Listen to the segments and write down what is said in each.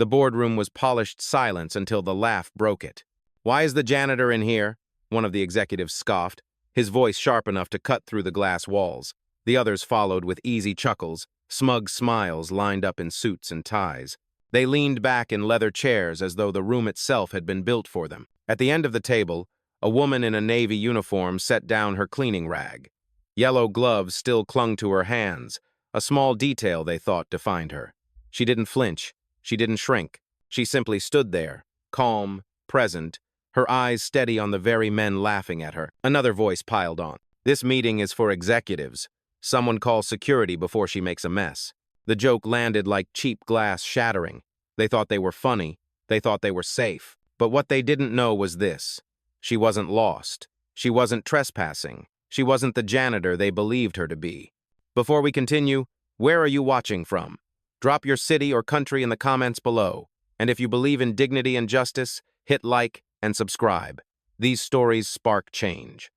The boardroom was polished silence until the laugh broke it. "Why is the janitor in here?" one of the executives scoffed, his voice sharp enough to cut through the glass walls. The others followed with easy chuckles, smug smiles lined up in suits and ties. They leaned back in leather chairs as though the room itself had been built for them. At the end of the table, a woman in a navy uniform set down her cleaning rag. Yellow gloves still clung to her hands, a small detail they thought defined her. She didn't flinch. She didn't shrink. She simply stood there, calm, present, her eyes steady on the very men laughing at her. Another voice piled on. "This meeting is for executives. Someone call security before she makes a mess." The joke landed like cheap glass shattering. They thought they were funny. They thought they were safe. But what they didn't know was this. She wasn't lost. She wasn't trespassing. She wasn't the janitor they believed her to be. Before we continue, where are you watching from? Drop your city or country in the comments below. And if you believe in dignity and justice, hit like and subscribe. These stories spark change.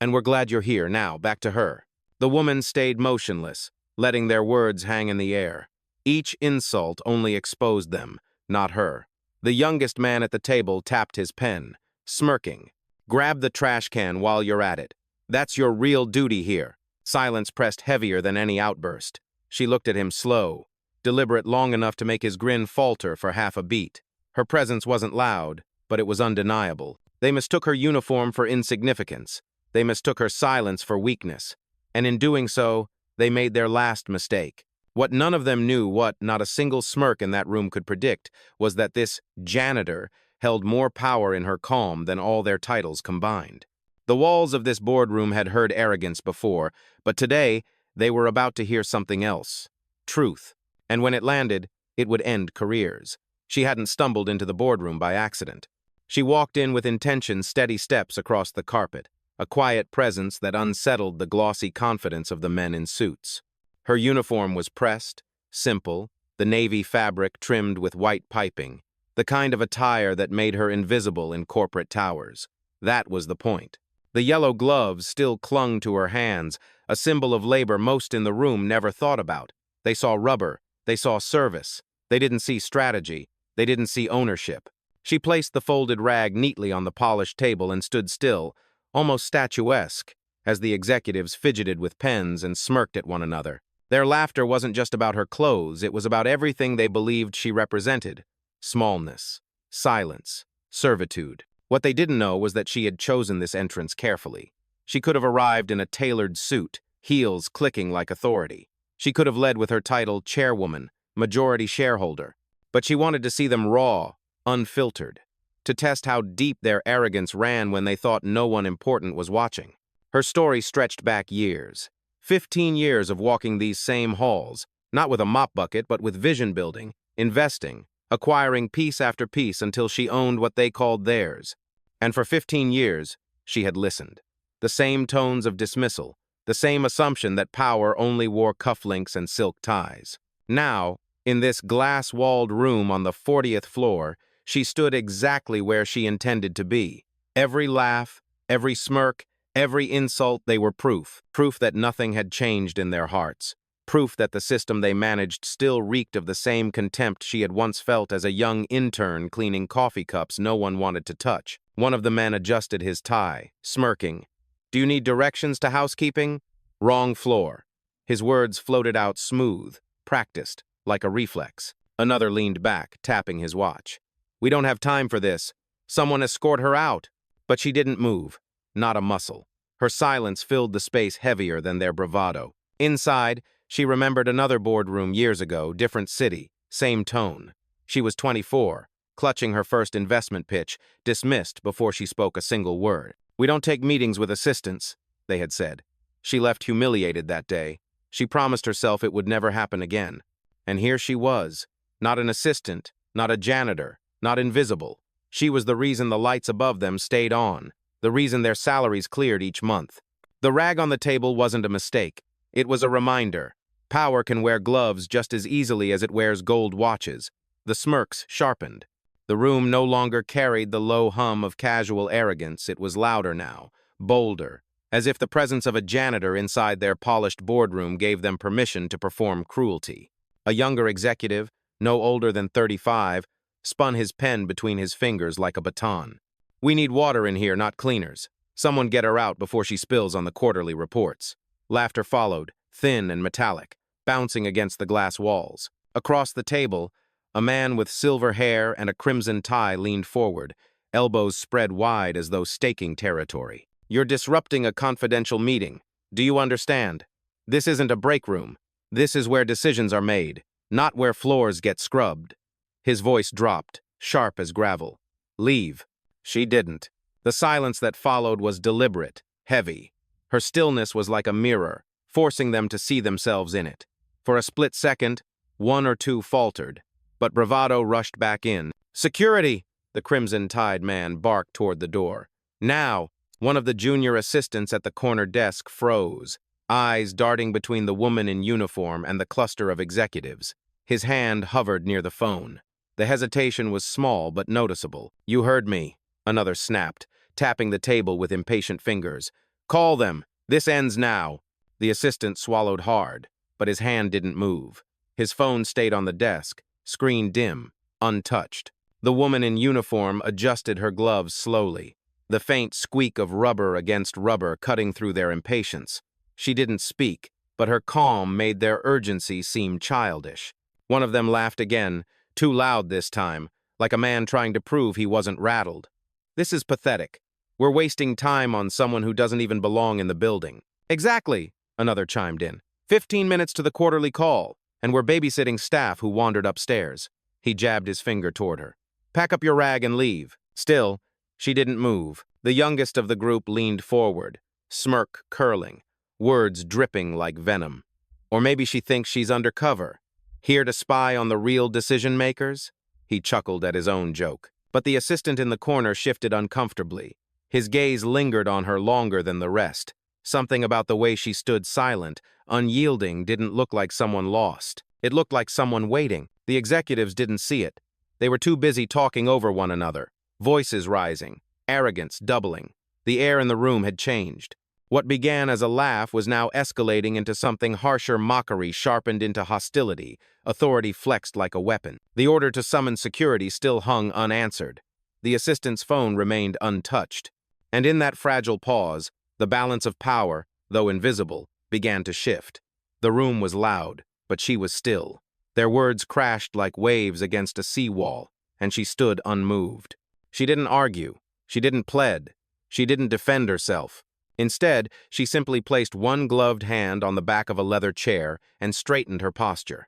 And we're glad you're here. Now, back to her. The woman stayed motionless, letting their words hang in the air. Each insult only exposed them, not her. The youngest man at the table tapped his pen, smirking. "Grab the trash can while you're at it. That's your real duty here." Silence pressed heavier than any outburst. She looked at him slow, deliberate long enough to make his grin falter for half a beat. Her presence wasn't loud, but it was undeniable. They mistook her uniform for insignificance. They mistook her silence for weakness. And in doing so, they made their last mistake. What none of them knew, what not a single smirk in that room could predict, was that this janitor held more power in her calm than all their titles combined. The walls of this boardroom had heard arrogance before, but today they were about to hear something else. Truth. And when it landed, it would end careers. She hadn't stumbled into the boardroom by accident. She walked in with intention, steady steps across the carpet, a quiet presence that unsettled the glossy confidence of the men in suits. Her uniform was pressed, simple, the navy fabric trimmed with white piping, the kind of attire that made her invisible in corporate towers. That was the point. The yellow gloves still clung to her hands, a symbol of labor most in the room never thought about. They saw rubber. They saw service. They didn't see strategy. They didn't see ownership. She placed the folded rag neatly on the polished table and stood still, almost statuesque, as the executives fidgeted with pens and smirked at one another. Their laughter wasn't just about her clothes, it was about everything they believed she represented. Smallness, silence, servitude. What they didn't know was that she had chosen this entrance carefully. She could have arrived in a tailored suit, heels clicking like authority. She could have led with her title chairwoman, majority shareholder. But she wanted to see them raw, unfiltered, to test how deep their arrogance ran when they thought no one important was watching. Her story stretched back years. 15 years of walking these same halls, not with a mop bucket, but with vision building, investing, acquiring piece after piece until she owned what they called theirs. And for 15 years, she had listened. The same tones of dismissal, the same assumption that power only wore cufflinks and silk ties. Now, in this glass-walled room on the 40th floor, she stood exactly where she intended to be. Every laugh, every smirk, every insult, they were proof. Proof that nothing had changed in their hearts. Proof that the system they managed still reeked of the same contempt she had once felt as a young intern cleaning coffee cups no one wanted to touch. One of the men adjusted his tie, smirking. "Do you need directions to housekeeping?" "Wrong floor." His words floated out smooth, practiced, like a reflex. Another leaned back, tapping his watch. "We don't have time for this. Someone escort her out." But she didn't move, not a muscle. Her silence filled the space heavier than their bravado. Inside, she remembered another boardroom years ago, different city, same tone. She was 24, clutching her first investment pitch, dismissed before she spoke a single word. "We don't take meetings with assistants," they had said. She left humiliated that day. She promised herself it would never happen again. And here she was, not an assistant, not a janitor, not invisible. She was the reason the lights above them stayed on, the reason their salaries cleared each month. The rag on the table wasn't a mistake. It was a reminder. Power can wear gloves just as easily as it wears gold watches. The smirks sharpened. The room no longer carried the low hum of casual arrogance. It was louder now, bolder, as if the presence of a janitor inside their polished boardroom gave them permission to perform cruelty. A younger executive, no older than 35, spun his pen between his fingers like a baton. "We need water in here, not cleaners. Someone get her out before she spills on the quarterly reports." Laughter followed, thin and metallic, bouncing against the glass walls. Across the table, a man with silver hair and a crimson tie leaned forward, elbows spread wide as though staking territory. "You're disrupting a confidential meeting. Do you understand? This isn't a break room. This is where decisions are made, not where floors get scrubbed." His voice dropped, sharp as gravel. "Leave." She didn't. The silence that followed was deliberate, heavy. Her stillness was like a mirror, forcing them to see themselves in it. For a split second, one or two faltered, but bravado rushed back in. "Security!" The crimson-tied man barked toward the door. "Now!" One of the junior assistants at the corner desk froze, eyes darting between the woman in uniform and the cluster of executives. His hand hovered near the phone. The hesitation was small but noticeable. "You heard me," another snapped, tapping the table with impatient fingers. "Call them. This ends now." The assistant swallowed hard, but his hand didn't move. His phone stayed on the desk, screen dim, untouched. The woman in uniform adjusted her gloves slowly, the faint squeak of rubber against rubber cutting through their impatience. She didn't speak, but her calm made their urgency seem childish. One of them laughed again, too loud this time, like a man trying to prove he wasn't rattled. "This is pathetic. We're wasting time on someone who doesn't even belong in the building." "Exactly," another chimed in. 15 minutes to the quarterly call, and we're babysitting staff who wandered upstairs." He jabbed his finger toward her. "Pack up your rag and leave." Still, she didn't move. The youngest of the group leaned forward, smirk curling, words dripping like venom. "Or maybe she thinks she's undercover, here to spy on the real decision-makers?" He chuckled at his own joke. But the assistant in the corner shifted uncomfortably. His gaze lingered on her longer than the rest. Something about the way she stood silent, unyielding, didn't look like someone lost. It looked like someone waiting. The executives didn't see it. They were too busy talking over one another, voices rising, arrogance doubling. The air in the room had changed. What began as a laugh was now escalating into something harsher, mockery sharpened into hostility, authority flexed like a weapon. The order to summon security still hung unanswered. The assistant's phone remained untouched. And in that fragile pause, the balance of power, though invisible, began to shift. The room was loud, but she was still. Their words crashed like waves against a seawall, and she stood unmoved. She didn't argue. She didn't plead. She didn't defend herself. Instead, she simply placed one gloved hand on the back of a leather chair and straightened her posture.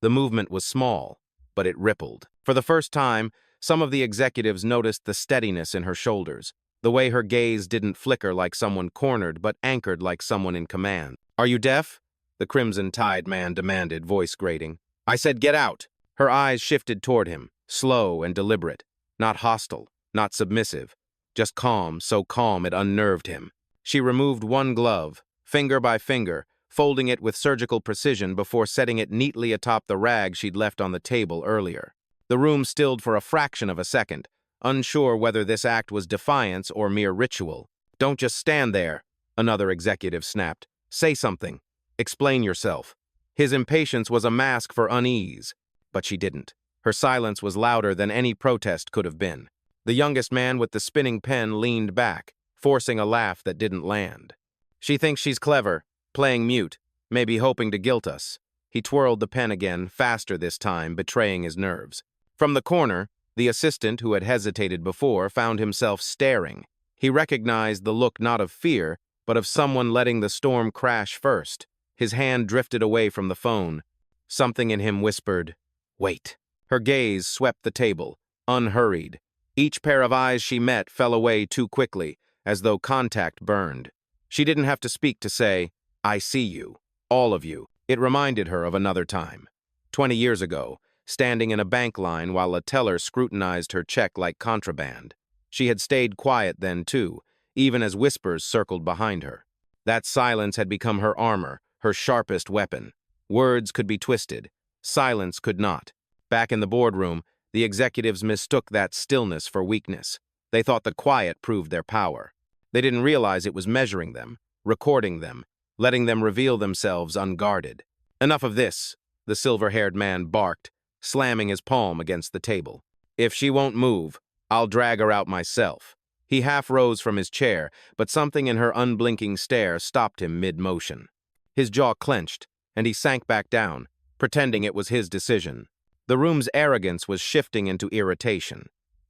The movement was small, but it rippled. For the first time, some of the executives noticed the steadiness in her shoulders, the way her gaze didn't flicker like someone cornered, but anchored like someone in command. "Are you deaf?" the crimson-tied man demanded, voice grating. "I said get out." Her eyes shifted toward him, slow and deliberate, not hostile, not submissive, just calm, so calm it unnerved him. She removed one glove, finger by finger, folding it with surgical precision before setting it neatly atop the rag she'd left on the table earlier. The room stilled for a fraction of a second, unsure whether this act was defiance or mere ritual. "Don't just stand there," another executive snapped. "Say something. Explain yourself." His impatience was a mask for unease, but she didn't. Her silence was louder than any protest could have been. The youngest man with the spinning pen leaned back, forcing a laugh that didn't land. "She thinks she's clever, playing mute, maybe hoping to guilt us." He twirled the pen again, faster this time, betraying his nerves. From the corner, the assistant who had hesitated before found himself staring. He recognized the look not of fear, but of someone letting the storm crash first. His hand drifted away from the phone. Something in him whispered, "Wait." Her gaze swept the table, unhurried. Each pair of eyes she met fell away too quickly, as though contact burned. She didn't have to speak to say, "I see you, all of you." It reminded her of another time. 20 years ago, standing in a bank line while a teller scrutinized her check like contraband. She had stayed quiet then, too, even as whispers circled behind her. That silence had become her armor, her sharpest weapon. Words could be twisted. Silence could not. Back in the boardroom, the executives mistook that stillness for weakness. They thought the quiet proved their power. They didn't realize it was measuring them, recording them, letting them reveal themselves unguarded. "Enough of this," the silver-haired man barked, slamming his palm against the table. "If she won't move, I'll drag her out myself." He half rose from his chair, but something in her unblinking stare stopped him mid-motion. His jaw clenched, and he sank back down, pretending it was his decision. The room's arrogance was shifting into irritation,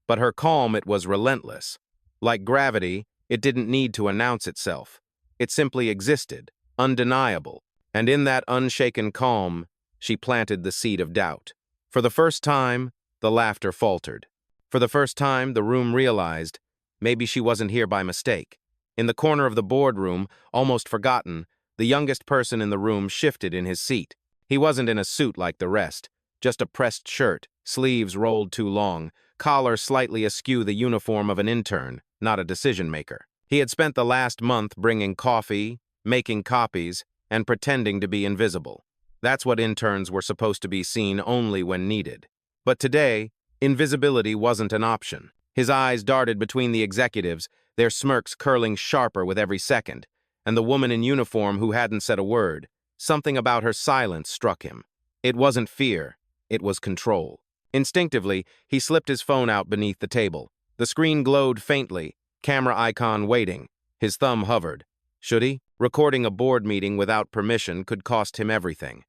but her calm, it was relentless. Like gravity, it didn't need to announce itself. It simply existed, undeniable, and in that unshaken calm, she planted the seed of doubt. For the first time, the laughter faltered. For the first time, the room realized maybe she wasn't here by mistake. In the corner of the boardroom, almost forgotten, the youngest person in the room shifted in his seat. He wasn't in a suit like the rest, just a pressed shirt, sleeves rolled too long, collar slightly askew, the uniform of an intern, not a decision-maker. He had spent the last month bringing coffee, making copies, and pretending to be invisible. That's what interns were supposed to be seen only when needed. But today, invisibility wasn't an option. His eyes darted between the executives, their smirks curling sharper with every second, and the woman in uniform who hadn't said a word. Something about her silence struck him. It wasn't fear, it was control. Instinctively, he slipped his phone out beneath the table. The screen glowed faintly, camera icon waiting. His thumb hovered. Should he? Recording a board meeting without permission could cost him everything.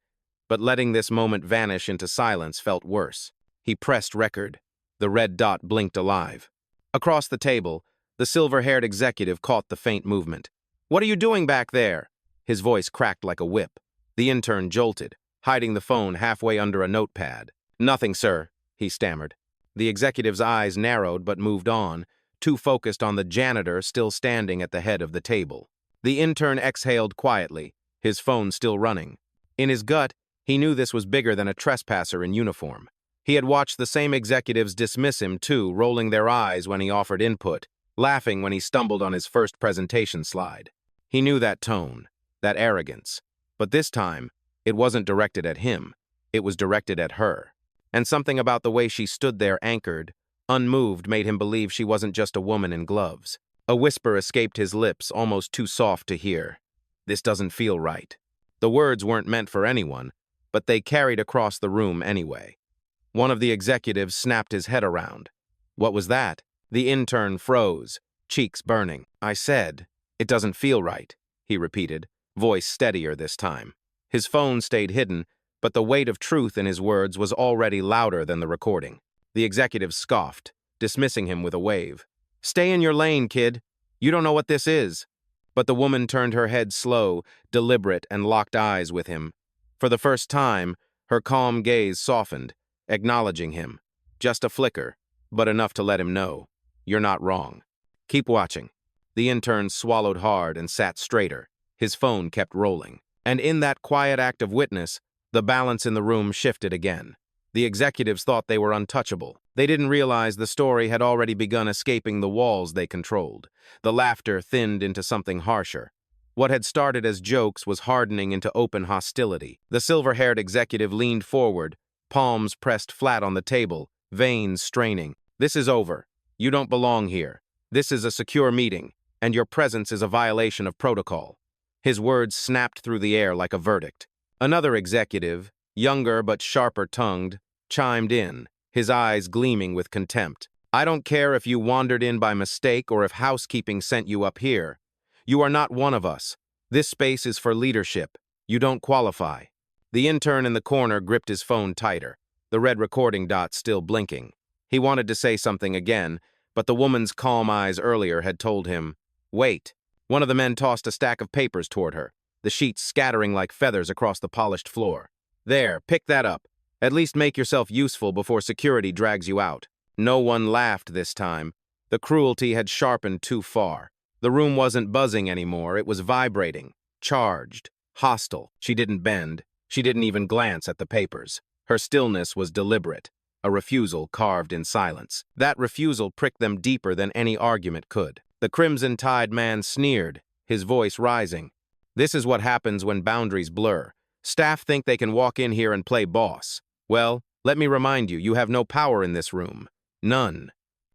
But letting this moment vanish into silence felt worse. He pressed record. The red dot blinked alive. Across the table, the silver-haired executive caught the faint movement. "What are you doing back there?" His voice cracked like a whip. The intern jolted, hiding the phone halfway under a notepad. "Nothing, sir," he stammered. The executive's eyes narrowed but moved on, too focused on the janitor still standing at the head of the table. The intern exhaled quietly, his phone still running. In his gut, he knew this was bigger than a trespasser in uniform. He had watched the same executives dismiss him too, rolling their eyes when he offered input, laughing when he stumbled on his first presentation slide. He knew that tone, that arrogance. But this time, it wasn't directed at him. It was directed at her. And something about the way she stood there anchored, unmoved, made him believe she wasn't just a woman in gloves. A whisper escaped his lips, almost too soft to hear. "This doesn't feel right." The words weren't meant for anyone, but they carried across the room anyway. One of the executives snapped his head around. "What was that?" The intern froze, cheeks burning. "I said, it doesn't feel right," he repeated, voice steadier this time. His phone stayed hidden, but the weight of truth in his words was already louder than the recording. The executive scoffed, dismissing him with a wave. "Stay in your lane, kid. You don't know what this is." But the woman turned her head slow, deliberate, and locked eyes with him. For the first time, her calm gaze softened, acknowledging him. Just a flicker, but enough to let him know. "You're not wrong. Keep watching." The intern swallowed hard and sat straighter. His phone kept rolling. And in that quiet act of witness, the balance in the room shifted again. The executives thought they were untouchable. They didn't realize the story had already begun escaping the walls they controlled. The laughter thinned into something harsher. What had started as jokes was hardening into open hostility. The silver-haired executive leaned forward, palms pressed flat on the table, veins straining. "This is over. You don't belong here. This is a secure meeting, and your presence is a violation of protocol." His words snapped through the air like a verdict. Another executive, younger but sharper-tongued, chimed in, his eyes gleaming with contempt. "I don't care if you wandered in by mistake or if housekeeping sent you up here. You are not one of us. This space is for leadership. You don't qualify." The intern in the corner gripped his phone tighter, the red recording dot still blinking. He wanted to say something again, but the woman's calm eyes earlier had told him, "Wait." One of the men tossed a stack of papers toward her, the sheets scattering like feathers across the polished floor. "There, pick that up. At least make yourself useful before security drags you out." No one laughed this time. The cruelty had sharpened too far. The room wasn't buzzing anymore, it was vibrating, charged, hostile. She didn't bend. She didn't even glance at the papers. Her stillness was deliberate, a refusal carved in silence. That refusal pricked them deeper than any argument could. The crimson-tide man sneered, his voice rising. "This is what happens when boundaries blur. Staff think they can walk in here and play boss. Well, let me remind you, you have no power in this room. None."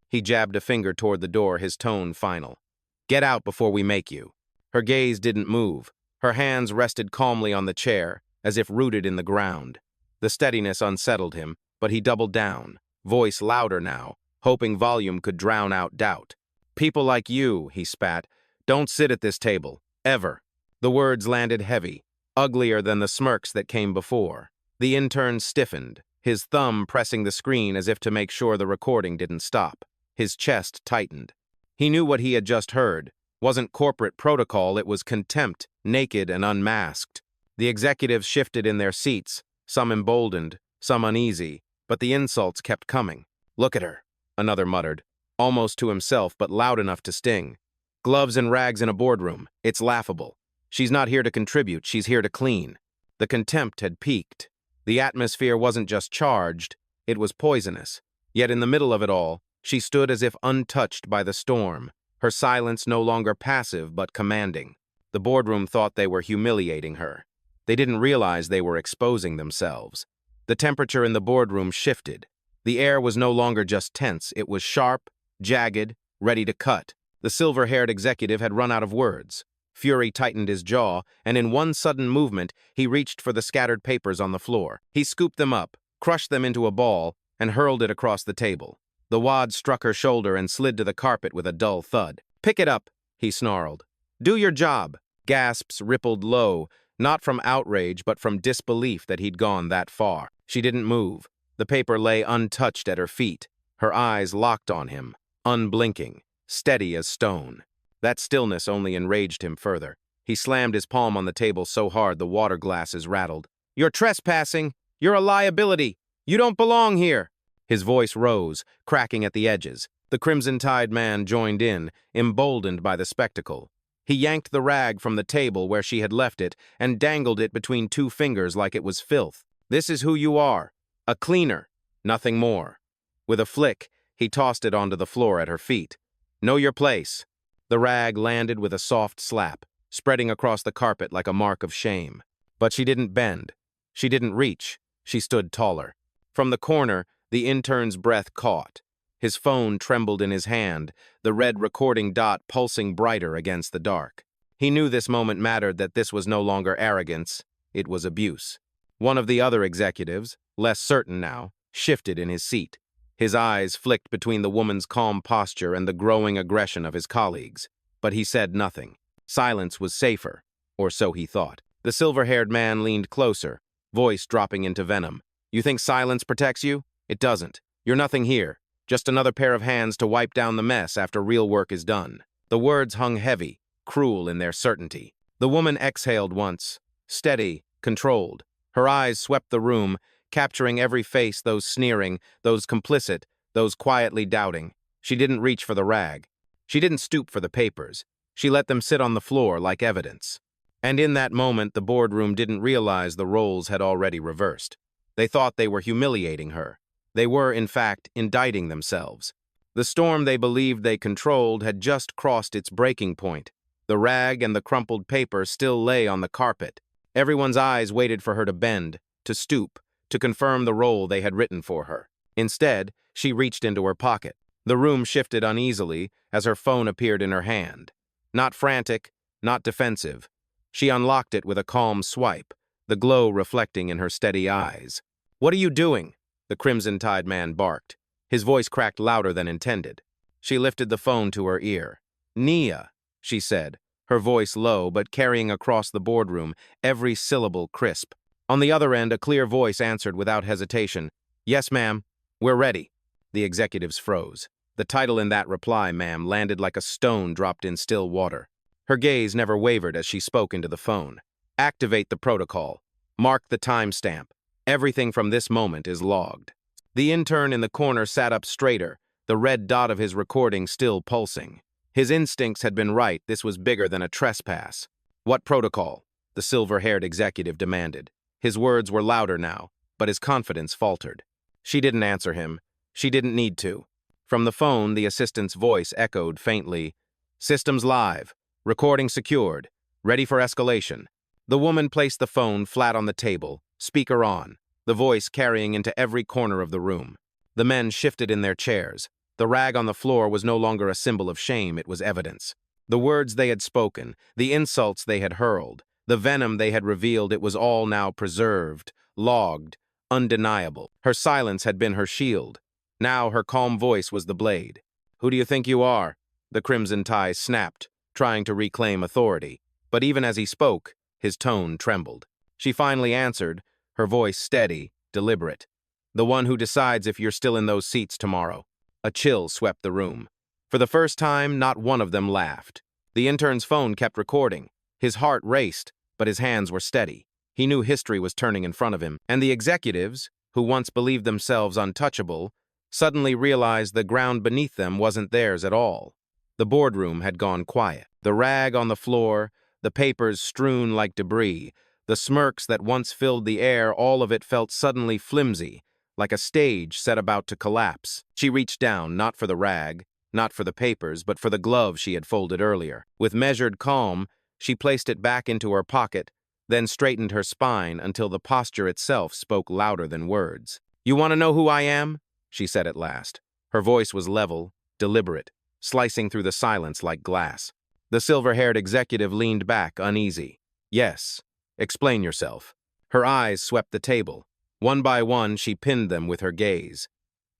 He jabbed a finger toward the door, his tone final. "Get out before we make you." Her gaze didn't move. Her hands rested calmly on the chair, as if rooted in the ground. The steadiness unsettled him, but he doubled down, voice louder now, hoping volume could drown out doubt. "People like you," he spat, "don't sit at this table, ever." The words landed heavy, uglier than the smirks that came before. The intern stiffened, his thumb pressing the screen as if to make sure the recording didn't stop. His chest tightened. He knew what he had just heard wasn't corporate protocol, it was contempt, naked and unmasked. The executives shifted in their seats, some emboldened, some uneasy, but the insults kept coming. "Look at her," another muttered, almost to himself but loud enough to sting. "Gloves and rags in a boardroom. It's laughable. She's not here to contribute, she's here to clean." The contempt had peaked. The atmosphere wasn't just charged, it was poisonous. Yet in the middle of it all, she stood as if untouched by the storm, her silence no longer passive but commanding. The boardroom thought they were humiliating her. They didn't realize they were exposing themselves. The temperature in the boardroom shifted. The air was no longer just tense, it was sharp, jagged, ready to cut. The silver-haired executive had run out of words. Fury tightened his jaw, and in one sudden movement, he reached for the scattered papers on the floor. He scooped them up, crushed them into a ball, and hurled it across the table. The wad struck her shoulder and slid to the carpet with a dull thud. "Pick it up," he snarled. "Do your job." Gasps rippled low, not from outrage but from disbelief that he'd gone that far. She didn't move. The paper lay untouched at her feet, her eyes locked on him, unblinking, steady as stone. That stillness only enraged him further. He slammed his palm on the table so hard the water glasses rattled. "You're trespassing! You're a liability! You don't belong here!" His voice rose, cracking at the edges. The crimson-tide man joined in, emboldened by the spectacle. He yanked the rag from the table where she had left it and dangled it between two fingers like it was filth. "This is who you are. A cleaner. Nothing more." With a flick, he tossed it onto the floor at her feet. "Know your place." The rag landed with a soft slap, spreading across the carpet like a mark of shame. But she didn't bend. She didn't reach. She stood taller. From the corner, the intern's breath caught. His phone trembled in his hand, the red recording dot pulsing brighter against the dark. He knew this moment mattered, that this was no longer arrogance, it was abuse. One of the other executives, less certain now, shifted in his seat. His eyes flicked between the woman's calm posture and the growing aggression of his colleagues. But he said nothing. Silence was safer, or so he thought. The silver-haired man leaned closer, voice dropping into venom. "You think silence protects you? It doesn't. You're nothing here. Just another pair of hands to wipe down the mess after real work is done." The words hung heavy, cruel in their certainty. The woman exhaled once, steady, controlled. Her eyes swept the room, capturing every face, those sneering, those complicit, those quietly doubting. She didn't reach for the rag. She didn't stoop for the papers. She let them sit on the floor like evidence. And in that moment, the boardroom didn't realize the roles had already reversed. They thought they were humiliating her. They were, in fact, indicting themselves. The storm they believed they controlled had just crossed its breaking point. The rag and the crumpled paper still lay on the carpet. Everyone's eyes waited for her to bend, to stoop, to confirm the role they had written for her. Instead, she reached into her pocket. The room shifted uneasily as her phone appeared in her hand. Not frantic, not defensive. She unlocked it with a calm swipe, the glow reflecting in her steady eyes. "What are you doing?" the crimson-tide man barked. His voice cracked louder than intended. She lifted the phone to her ear. "Nia," she said, her voice low but carrying across the boardroom, every syllable crisp. On the other end, a clear voice answered without hesitation. "Yes, ma'am. We're ready." The executives froze. The title in that reply, "ma'am," landed like a stone dropped in still water. Her gaze never wavered as she spoke into the phone. "Activate the protocol. Mark the timestamp. Everything from this moment is logged." The intern in the corner sat up straighter, the red dot of his recording still pulsing. His instincts had been right, this was bigger than a trespass. "What protocol?" the silver-haired executive demanded. His words were louder now, but his confidence faltered. She didn't answer him. She didn't need to. From the phone, the assistant's voice echoed faintly. "Systems live. Recording secured. Ready for escalation." The woman placed the phone flat on the table, speaker on, the voice carrying into every corner of the room. The men shifted in their chairs. The rag on the floor was no longer a symbol of shame, it was evidence. The words they had spoken, the insults they had hurled, the venom they had revealed, it was all now preserved, logged, undeniable. Her silence had been her shield. Now her calm voice was the blade. "Who do you think you are?" The crimson tie snapped, trying to reclaim authority. But even as he spoke, his tone trembled. She finally answered, her voice steady, deliberate. "The one who decides if you're still in those seats tomorrow." A chill swept the room. For the first time, not one of them laughed. The intern's phone kept recording. His heart raced, but his hands were steady. He knew history was turning in front of him, and the executives, who once believed themselves untouchable, suddenly realized the ground beneath them wasn't theirs at all. The boardroom had gone quiet. The rag on the floor, the papers strewn like debris, the smirks that once filled the air, all of it felt suddenly flimsy, like a stage set about to collapse. She reached down, not for the rag, not for the papers, but for the glove she had folded earlier. With measured calm, she placed it back into her pocket, then straightened her spine until the posture itself spoke louder than words. "You want to know who I am?" she said at last. Her voice was level, deliberate, slicing through the silence like glass. The silver-haired executive leaned back, uneasy. "Yes, explain yourself." Her eyes swept the table. One by one, she pinned them with her gaze.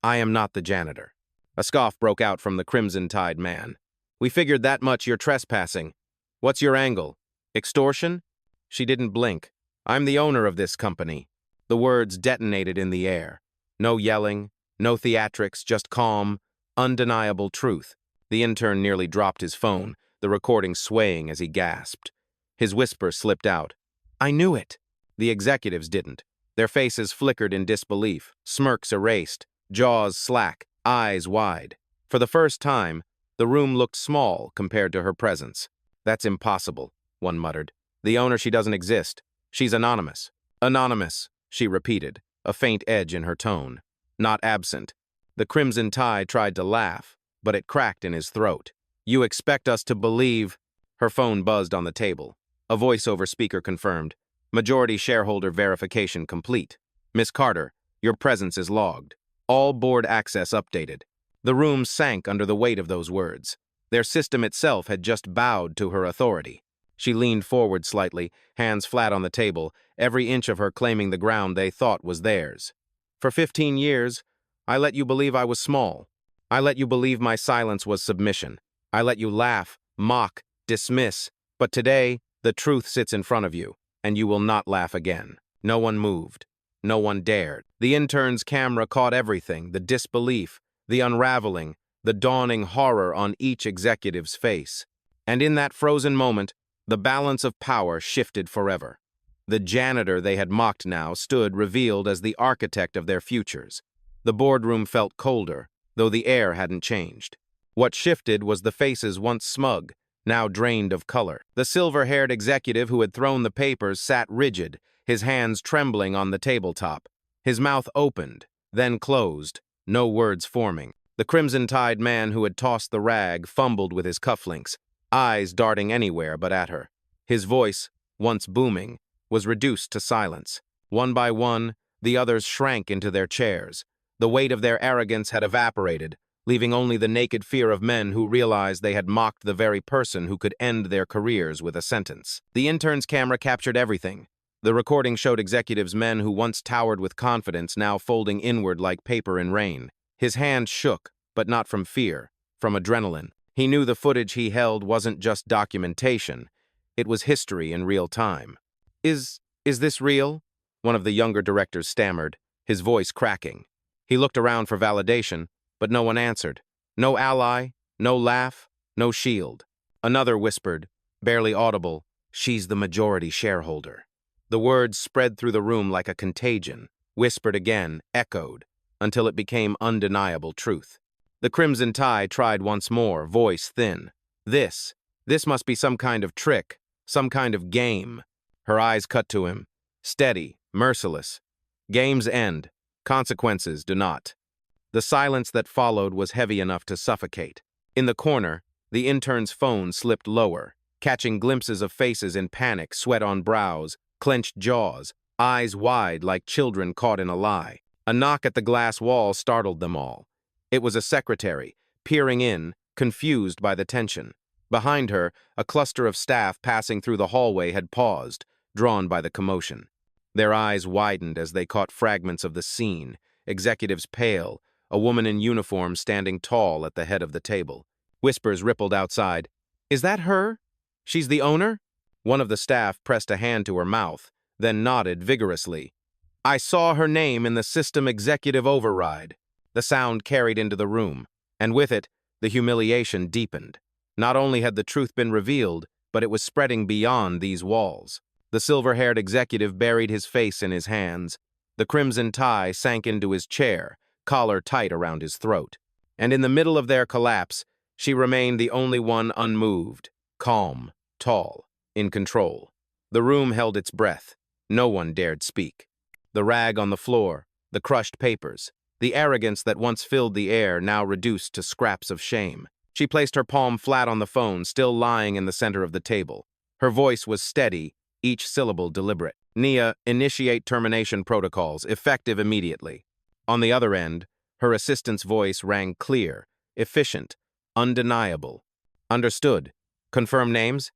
"I am not the janitor." A scoff broke out from the crimson-tied man. "We figured that much you're trespassing. What's your angle? Extortion?" She didn't blink. "I'm the owner of this company." The words detonated in the air. No yelling, no theatrics, just calm, undeniable truth. The intern nearly dropped his phone, the recording swaying as he gasped. His whisper slipped out. "I knew it." The executives didn't. Their faces flickered in disbelief, smirks erased, jaws slack, eyes wide. For the first time, the room looked small compared to her presence. "That's impossible," one muttered. "The owner, she doesn't exist. She's anonymous." "Anonymous," she repeated, a faint edge in her tone. "Not absent." The crimson tie tried to laugh, but it cracked in his throat. "You expect us to believe—" Her phone buzzed on the table. A voiceover speaker confirmed, "Majority shareholder verification complete. Miss Carter, your presence is logged. All board access updated." The room sank under the weight of those words. Their system itself had just bowed to her authority. She leaned forward slightly, hands flat on the table, every inch of her claiming the ground they thought was theirs. "For 15 years, I let you believe I was small. I let you believe my silence was submission. I let you laugh, mock, dismiss. But today, the truth sits in front of you, and you will not laugh again." No one moved. No one dared. The intern's camera caught everything, the disbelief, the unraveling, the dawning horror on each executive's face. And in that frozen moment, the balance of power shifted forever. The janitor they had mocked now stood revealed as the architect of their futures. The boardroom felt colder, though the air hadn't changed. What shifted was the faces once smug, now drained of color. The silver-haired executive who had thrown the papers sat rigid, his hands trembling on the tabletop. His mouth opened, then closed, no words forming. The crimson-tied man who had tossed the rag fumbled with his cufflinks, eyes darting anywhere but at her. His voice, once booming, was reduced to silence. One by one, the others shrank into their chairs. The weight of their arrogance had evaporated, leaving only the naked fear of men who realized they had mocked the very person who could end their careers with a sentence. The intern's camera captured everything. The recording showed executives, men who once towered with confidence, now folding inward like paper in rain. His hand shook, but not from fear, from adrenaline. He knew the footage he held wasn't just documentation. It was history in real time. Is this real?" One of the younger directors stammered, his voice cracking. He looked around for validation, but no one answered. No ally, no laugh, no shield. Another whispered, barely audible, "She's the majority shareholder." The words spread through the room like a contagion, whispered again, echoed, until it became undeniable truth. The crimson tie tried once more, voice thin. This must be some kind of trick, some kind of game." Her eyes cut to him, steady, merciless. "Games end. Consequences do not." The silence that followed was heavy enough to suffocate. In the corner, the intern's phone slipped lower, catching glimpses of faces in panic, sweat on brows, clenched jaws, eyes wide like children caught in a lie. A knock at the glass wall startled them all. It was a secretary, peering in, confused by the tension. Behind her, a cluster of staff passing through the hallway had paused, drawn by the commotion. Their eyes widened as they caught fragments of the scene, executives pale, a woman in uniform standing tall at the head of the table. Whispers rippled outside. "Is that her? She's the owner?" One of the staff pressed a hand to her mouth, then nodded vigorously. "I saw her name in the system executive override." The sound carried into the room, and with it, the humiliation deepened. Not only had the truth been revealed, but it was spreading beyond these walls. The silver-haired executive buried his face in his hands. The crimson tie sank into his chair, collar tight around his throat. And in the middle of their collapse, she remained the only one unmoved, calm, tall, in control. The room held its breath. No one dared speak. The rag on the floor, the crushed papers, the arrogance that once filled the air now reduced to scraps of shame. She placed her palm flat on the phone, still lying in the center of the table. Her voice was steady, each syllable deliberate. "Nia, initiate termination protocols, effective immediately." On the other end, her assistant's voice rang clear, efficient, undeniable. "Understood. Confirm names?"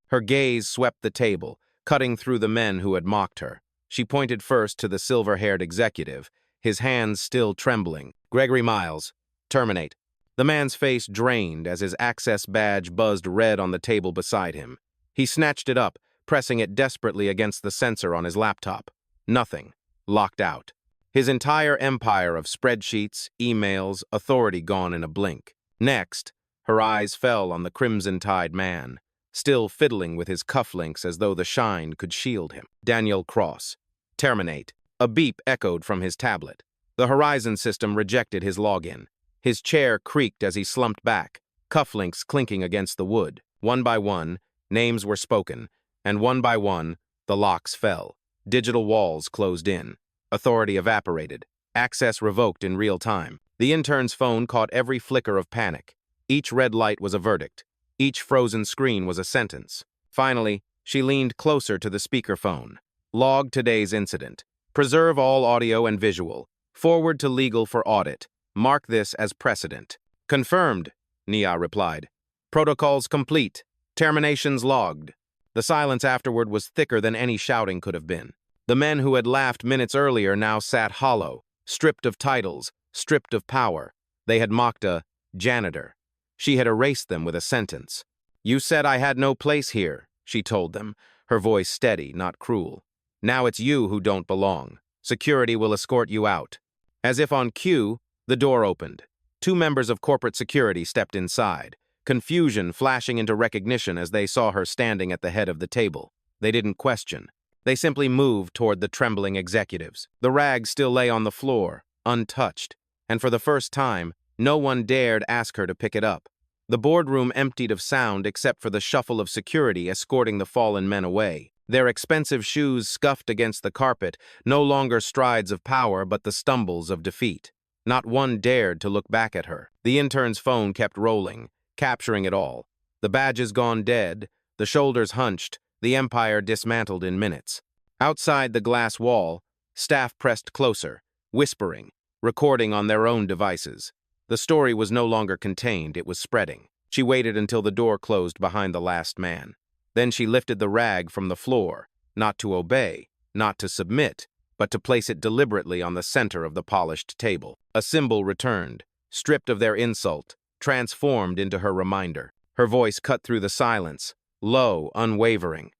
Her gaze swept the table, cutting through the men who had mocked her. She pointed first to the silver-haired executive, his hands still trembling. "Gregory Miles, terminate." The man's face drained as his access badge buzzed red on the table beside him. He snatched it up, pressing it desperately against the sensor on his laptop. Nothing. Locked out. His entire empire of spreadsheets, emails, authority gone in a blink. Next, her eyes fell on the crimson-tied man, still fiddling with his cufflinks as though the shine could shield him. Daniel Cross. Terminate. A beep echoed from his tablet. The Horizon system rejected his login. His chair creaked as he slumped back, cufflinks clinking against the wood. One by one, names were spoken, and one by one, the locks fell. Digital walls closed in. Authority evaporated. Access revoked in real time. The intern's phone caught every flicker of panic. Each red light was a verdict. Each frozen screen was a sentence. Finally, she leaned closer to the speakerphone. "Log today's incident. Preserve all audio and visual. Forward to legal for audit. Mark this as precedent." "Confirmed," Nia replied. "Protocols complete. Terminations logged." The silence afterward was thicker than any shouting could have been. The men who had laughed minutes earlier now sat hollow, stripped of titles, stripped of power. They had mocked a janitor. She had erased them with a sentence. "You said I had no place here," she told them, her voice steady, not cruel. "Now it's you who don't belong. Security will escort you out." As if on cue, the door opened. Two members of corporate security stepped inside, confusion flashing into recognition as they saw her standing at the head of the table. They didn't question. They simply moved toward the trembling executives. The rag still lay on the floor, untouched, and for the first time, no one dared ask her to pick it up. The boardroom emptied of sound except for the shuffle of security escorting the fallen men away. Their expensive shoes scuffed against the carpet, no longer strides of power but the stumbles of defeat. Not one dared to look back at her. The intern's phone kept rolling, capturing it all. The badges gone dead, the shoulders hunched, the empire dismantled in minutes. Outside the glass wall, staff pressed closer, whispering, recording on their own devices. The story was no longer contained, it was spreading. She waited until the door closed behind the last man. Then she lifted the rag from the floor, not to obey, not to submit, but to place it deliberately on the center of the polished table. A symbol returned, stripped of their insult, transformed into her reminder. Her voice cut through the silence, low, unwavering.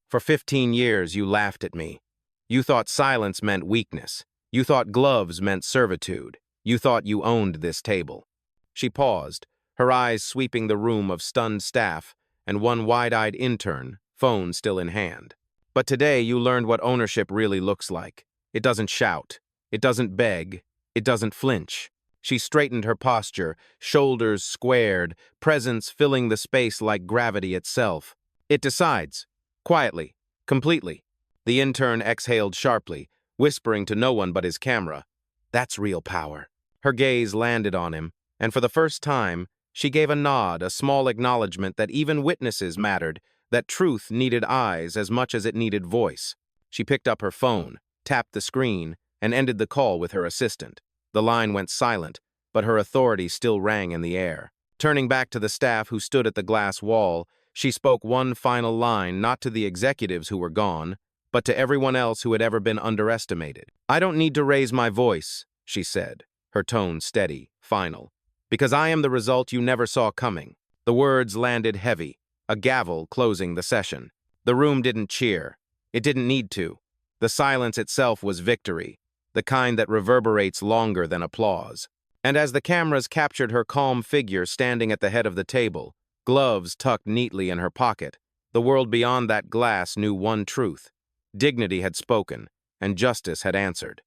"For 15 years you laughed at me. You thought silence meant weakness. You thought gloves meant servitude. You thought you owned this table." She paused, her eyes sweeping the room of stunned staff and one wide-eyed intern, phone still in hand. "But today you learned what ownership really looks like. It doesn't shout. It doesn't beg. It doesn't flinch." She straightened her posture, shoulders squared, presence filling the space like gravity itself. "It decides. Quietly. Completely." The intern exhaled sharply, whispering to no one but his camera. "That's real power." Her gaze landed on him, and for the first time, she gave a nod, a small acknowledgement that even witnesses mattered, that truth needed eyes as much as it needed voice. She picked up her phone, tapped the screen, and ended the call with her assistant. The line went silent, but her authority still rang in the air. Turning back to the staff who stood at the glass wall, she spoke one final line, not to the executives who were gone, but to everyone else who had ever been underestimated. "I don't need to raise my voice," she said, her tone steady, final, "because I am the result you never saw coming." The words landed heavy, a gavel closing the session. The room didn't cheer. It didn't need to. The silence itself was victory, the kind that reverberates longer than applause. And as the cameras captured her calm figure standing at the head of the table, gloves tucked neatly in her pocket, the world beyond that glass knew one truth. Dignity had spoken, and justice had answered.